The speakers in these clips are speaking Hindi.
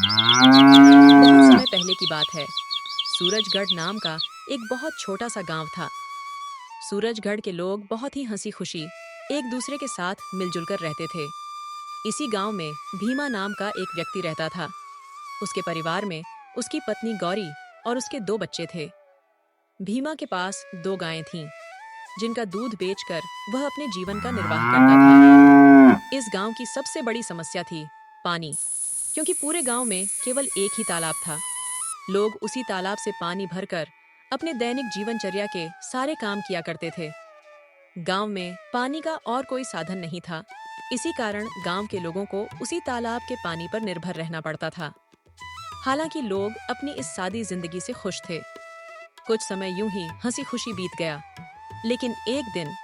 बहुत समय पहले की बात है। सूरजगढ़ नाम का एक बहुत छोटा सा गांव था। सूरजगढ़ के लोग बहुत ही हंसी खुशी एक दूसरे के साथ मिलजुल कर रहते थे। इसी गांव में भीमा नाम का एक व्यक्ति रहता था। उसके परिवार में उसकी पत्नी गौरी और उसके 2 बच्चे थे। भीमा के पास 2 गायें थीं, जिनका दूध बेचकर वह अपने जीवन का निर्वाह करता था। इस गांव की सबसे बड़ी समस्या थी पानी, क्योंकि पूरे गांव में केवल एक ही तालाब था। लोग उसी तालाब से पानी भरकर अपने दैनिक जीवनचर्या के सारे काम किया करते थे। गांव में पानी का और कोई साधन नहीं था। इसी कारण गांव के लोगों को उसी तालाब के पानी पर निर्भर रहना पड़ता था। हालांकि लोग अपनी इस सादी जिंदगी से खुश थे। कुछ समय यूं ही हंसी खुशी बीत गया। लेकिन एक दिन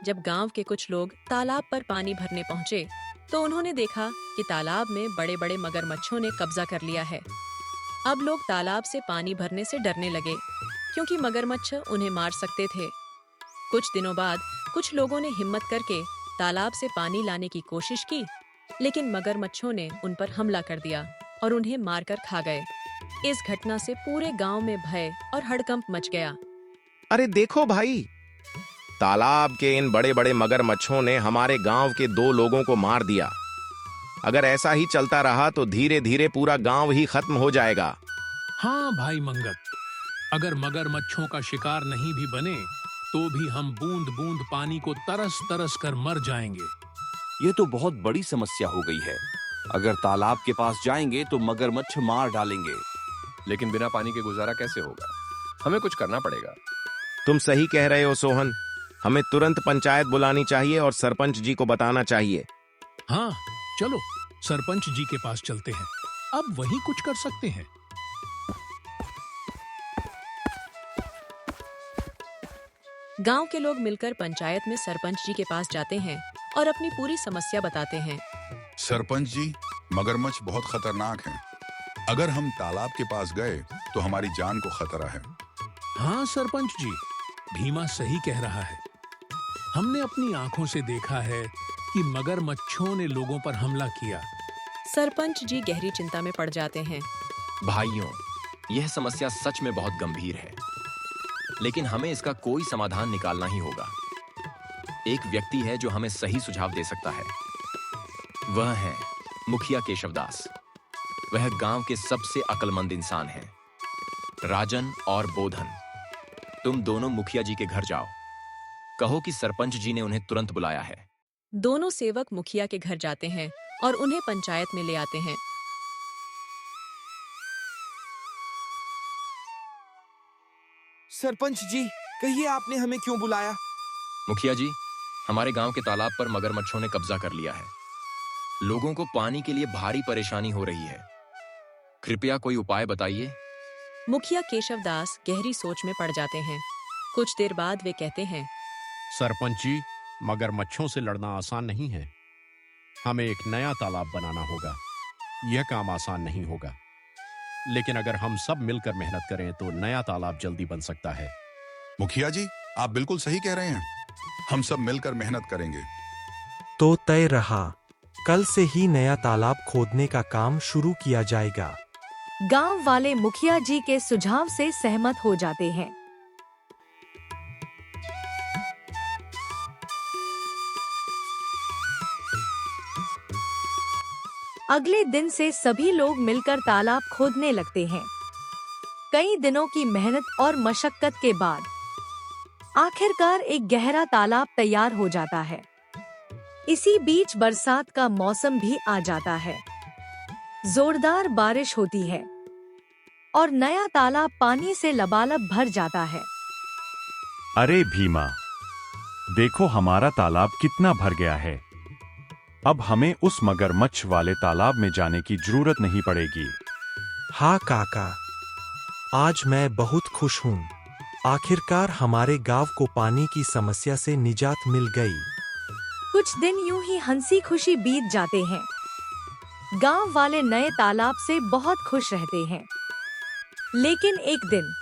जब गांव के कुछ लोग तालाब पर पानी भरने पहुंचे, तो उन्होंने देखा कि तालाब में बड़े बड़े मगरमच्छों ने कब्जा कर लिया है। अब लोग तालाब से पानी भरने से डरने लगे, क्योंकि मगरमच्छ उन्हें मार सकते थे। कुछ दिनों बाद कुछ लोगों ने हिम्मत करके तालाब से पानी लाने की कोशिश की, लेकिन मगरमच्छों ने उन पर हमला कर दिया और उन्हें मारकर खा गए। इस घटना से पूरे गांव में भय और हड़कंप मच गया। अरे देखो भाई, तालाब के इन बड़े बड़े मगरमच्छों ने हमारे गांव के 2 लोगों को मार दिया। अगर ऐसा ही चलता रहा तो धीरे धीरे पूरा गांव ही खत्म हो जाएगा। हाँ भाई मंगत, अगर मगरमच्छों का शिकार नहीं भी बने तो भी हम बूंद बूंद पानी को तरस तरस कर मर जाएंगे। ये तो बहुत बड़ी समस्या हो गई है। अगर तालाब के पास जाएंगे तो मगरमच्छ मार डालेंगे। लेकिन बिना पानी के गुजारा कैसे होगा? हमें कुछ करना पड़ेगा। तुम सही कह रहे हो सोहन। हमें तुरंत पंचायत बुलानी चाहिए और सरपंच जी को बताना चाहिए। हाँ चलो सरपंच जी के पास चलते हैं, अब वही कुछ कर सकते हैं। गांव के लोग मिलकर पंचायत में सरपंच जी के पास जाते हैं और अपनी पूरी समस्या बताते हैं। सरपंच जी, मगरमच्छ बहुत खतरनाक हैं। अगर हम तालाब के पास गए तो हमारी जान को खतरा है। हाँ सरपंच जी, भीमा सही कह रहा है। हमने अपनी आंखों से देखा है कि मगरमच्छों ने लोगों पर हमला किया। सरपंच जी गहरी चिंता में पड़ जाते हैं। भाइयों, यह समस्या सच में बहुत गंभीर है, लेकिन हमें इसका कोई समाधान निकालना ही होगा। एक व्यक्ति है जो हमें सही सुझाव दे सकता है। वह है मुखिया केशवदास। वह गांव के सबसे अक्लमंद इंसान हैं। राजन और बोधन, तुम दोनों मुखिया जी के घर जाओ। कहो कि सरपंच जी ने उन्हें तुरंत बुलाया है। दोनों सेवक मुखिया के घर जाते हैं और उन्हें पंचायत में ले आते हैं। सरपंच जी, कहिए आपने हमें क्यों बुलाया? मुखिया जी, हमारे गांव के तालाब पर मगरमच्छों ने कब्जा कर लिया है। लोगों को पानी के लिए भारी परेशानी हो रही है। कृपया कोई उपाय बताइए। मुखिया केशवदास गहरी सोच में पड़ जाते हैं। कुछ देर बाद वे कहते हैं, सरपंच जी, मगरमच्छों से लड़ना आसान नहीं है। हमें एक नया तालाब बनाना होगा। यह काम आसान नहीं होगा, लेकिन अगर हम सब मिलकर मेहनत करें तो नया तालाब जल्दी बन सकता है। मुखिया जी, आप बिल्कुल सही कह रहे हैं। हम सब मिलकर मेहनत करेंगे। तो तय रहा, कल से ही नया तालाब खोदने का काम शुरू किया जाएगा। गांव वाले मुखिया जी के सुझाव से सहमत हो जाते हैं। अगले दिन से सभी लोग मिलकर तालाब खोदने लगते हैं। कई दिनों की मेहनत और मशक्कत के बाद आखिरकार एक गहरा तालाब तैयार हो जाता है। इसी बीच बरसात का मौसम भी आ जाता है। जोरदार बारिश होती है और नया तालाब पानी से लबालब भर जाता है। अरे भीमा, देखो हमारा तालाब कितना भर गया है। अब हमें उस मगरमच्छ वाले तालाब में जाने की जरूरत नहीं पड़ेगी। हाँ काका, आज मैं बहुत खुश हूँ। आखिरकार हमारे गांव को पानी की समस्या से निजात मिल गई। कुछ दिन यूं ही हंसी खुशी बीत जाते हैं। गांव वाले नए तालाब से बहुत खुश रहते हैं। लेकिन एक दिन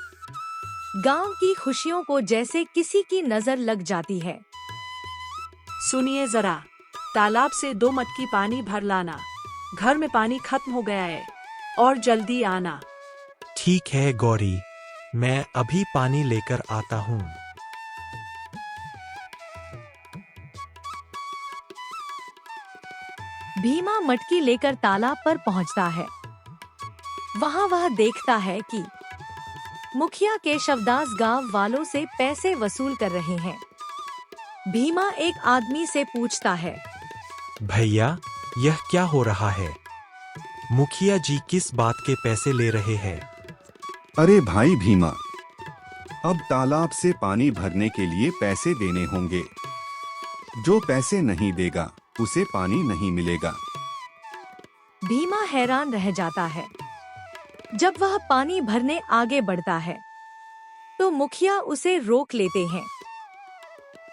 गांव की खुशियों को जैसे किसी की नजर लग जाती है। सुनिए जरा, तालाब से 2 मटकी पानी भर लाना। घर में पानी खत्म हो गया है। और जल्दी आना। ठीक है गौरी, मैं अभी पानी लेकर आता हूँ। भीमा मटकी लेकर तालाब पर पहुंचता है। वहां वह देखता है कि मुखिया केशवदास गांव वालों से पैसे वसूल कर रहे हैं। भीमा एक आदमी से पूछता है, भैया, यह क्या हो रहा है? मुखिया जी किस बात के पैसे ले रहे हैं? अरे भाई भीमा, अब तालाब से पानी भरने के लिए पैसे देने होंगे। जो पैसे नहीं देगा उसे पानी नहीं मिलेगा। भीमा हैरान रह जाता है। जब वह पानी भरने आगे बढ़ता है तो मुखिया उसे रोक लेते हैं।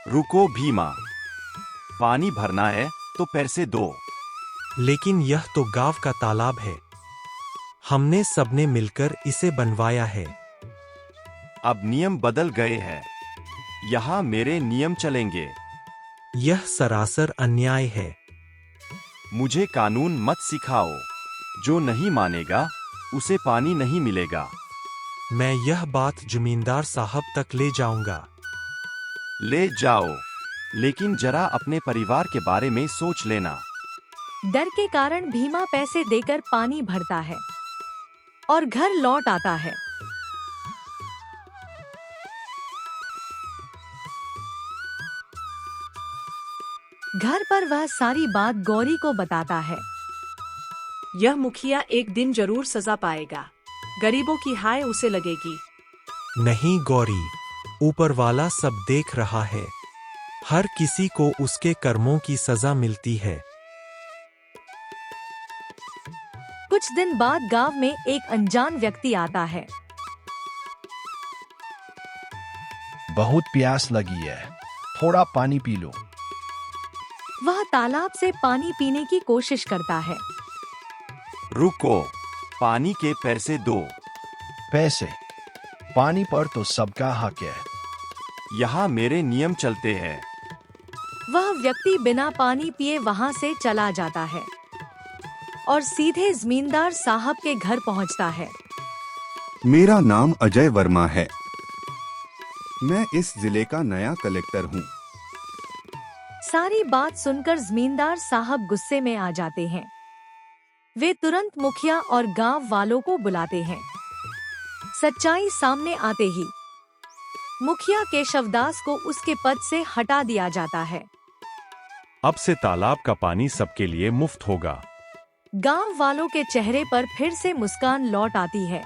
रुको भीमा, पानी भरना है तो पैसे दो। लेकिन यह तो गांव का तालाब है। हमने सबने मिलकर इसे बनवाया है। अब नियम बदल गए हैं। यहाँ मेरे नियम चलेंगे। यह सरासर अन्याय है। मुझे कानून मत सिखाओ। जो नहीं मानेगा उसे पानी नहीं मिलेगा। मैं यह बात जमींदार साहब तक ले जाऊंगा। ले जाओ, लेकिन जरा अपने परिवार के बारे में सोच लेना। डर के कारण भीमा पैसे देकर पानी भरता है और घर लौट आता है। घर पर वह सारी बात गौरी को बताता है। यह मुखिया एक दिन जरूर सजा पाएगा। गरीबों की हाय उसे लगेगी। नहीं गौरी, ऊपर वाला सब देख रहा है। हर किसी को उसके कर्मों की सजा मिलती है। कुछ दिन बाद गांव में एक अनजान व्यक्ति आता है। बहुत प्यास लगी है, थोड़ा पानी पी लो। वह तालाब से पानी पीने की कोशिश करता है। रुको, पानी के पैसे दो। पैसे? पानी पर तो सबका हक है। यहाँ मेरे नियम चलते हैं। वह व्यक्ति बिना पानी पिए वहां से चला जाता है और सीधे जमींदार साहब के घर पहुंचता है। मेरा नाम अजय वर्मा है। मैं इस जिले का नया कलेक्टर हूँ। सारी बात सुनकर जमींदार साहब गुस्से में आ जाते हैं। वे तुरंत मुखिया और गांव वालों को बुलाते हैं। सच्चाई सामने आते ही मुखिया केशवदास को उसके पद से हटा दिया जाता है। अब से तालाब का पानी सबके लिए मुफ्त होगा। गांव वालों के चेहरे पर फिर से मुस्कान लौट आती है।